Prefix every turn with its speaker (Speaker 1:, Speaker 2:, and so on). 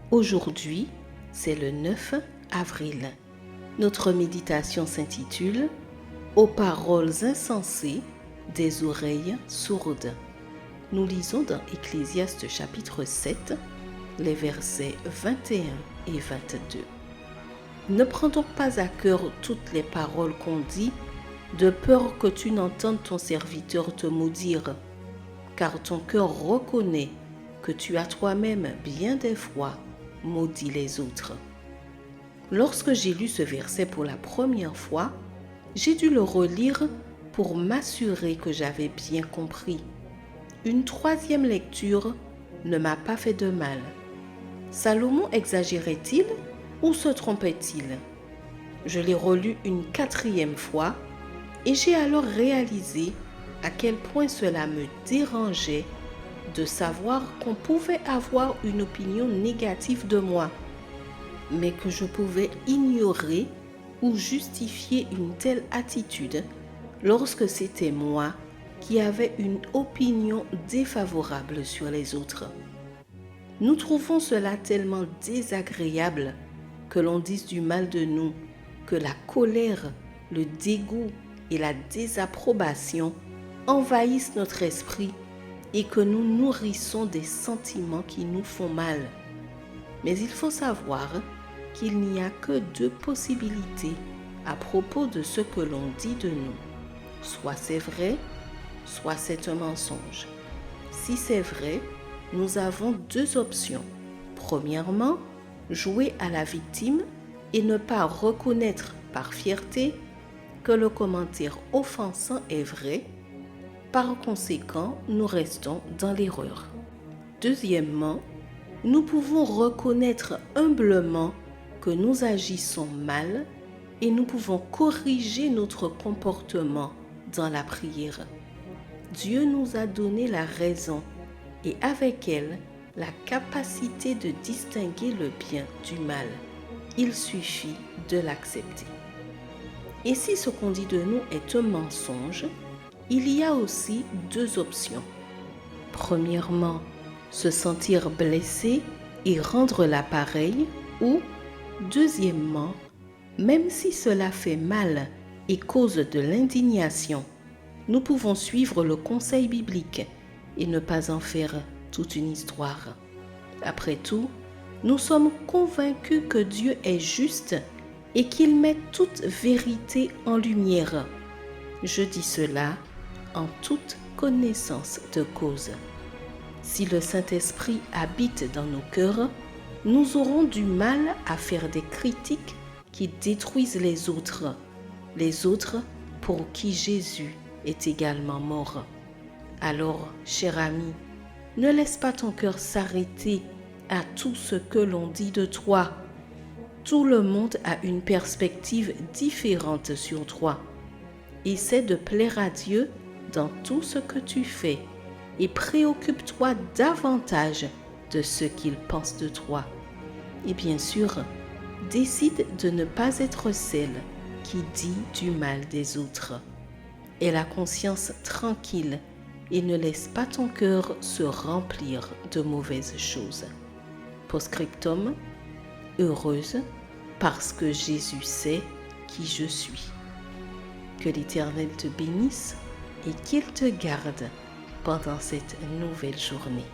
Speaker 1: Aujourd'hui, c'est le 9 avril. Notre méditation s'intitule « Aux paroles insensées des oreilles sourdes ». Nous lisons dans Ecclésiaste chapitre 7, les versets 21 et 22. Ne prends donc pas à cœur toutes les paroles qu'on dit, de peur que tu n'entendes ton serviteur te maudire, car ton cœur reconnaît que tu as toi-même bien des fois maudit les autres. Lorsque j'ai lu ce verset pour la première fois, j'ai dû le relire pour m'assurer que j'avais bien compris. Une troisième lecture ne m'a pas fait de mal. Salomon exagérait-il ou se trompait-il? Je l'ai relu une quatrième fois et j'ai alors réalisé à quel point cela me dérangeait de savoir qu'on pouvait avoir une opinion négative de moi, mais que je pouvais ignorer ou justifier une telle attitude lorsque c'était moi qui avais une opinion défavorable sur les autres. Nous trouvons cela tellement désagréable que l'on dise du mal de nous, que la colère, le dégoût et la désapprobation envahissent notre esprit et que nous nourrissons des sentiments qui nous font mal. Mais il faut savoir qu'il n'y a que deux possibilités à propos de ce que l'on dit de nous. Soit c'est vrai, soit c'est un mensonge. Si c'est vrai, nous avons deux options. Premièrement, jouer à la victime et ne pas reconnaître par fierté que le commentaire offensant est vrai. Par conséquent, nous restons dans l'erreur. Deuxièmement, nous pouvons reconnaître humblement que nous agissons mal et nous pouvons corriger notre comportement dans la prière. Dieu nous a donné la raison et avec elle la capacité de distinguer le bien du mal. Il suffit de l'accepter. Et si ce qu'on dit de nous est un mensonge, il y a aussi deux options. Premièrement, se sentir blessé et rendre l'appareil ou, deuxièmement, même si cela fait mal et cause de l'indignation, nous pouvons suivre le conseil biblique et ne pas en faire toute une histoire. Après tout, nous sommes convaincus que Dieu est juste et qu'il met toute vérité en lumière. Je dis cela en toute connaissance de cause. Si le Saint-Esprit habite dans nos cœurs, nous aurons du mal à faire des critiques qui détruisent les autres pour qui Jésus est également mort. Alors, cher ami, ne laisse pas ton cœur s'arrêter à tout ce que l'on dit de toi. Tout le monde a une perspective différente sur toi. Essaie de plaire à Dieu dans tout ce que tu fais et préoccupe-toi davantage de ce qu'il pense de toi. Et bien sûr, décide de ne pas être celle qui dit du mal des autres. Aie la conscience tranquille et ne laisse pas ton cœur se remplir de mauvaises choses. Post-scriptum, heureuse parce que Jésus sait qui je suis. Que l'Éternel te bénisse et qu'il te garde pendant cette nouvelle journée.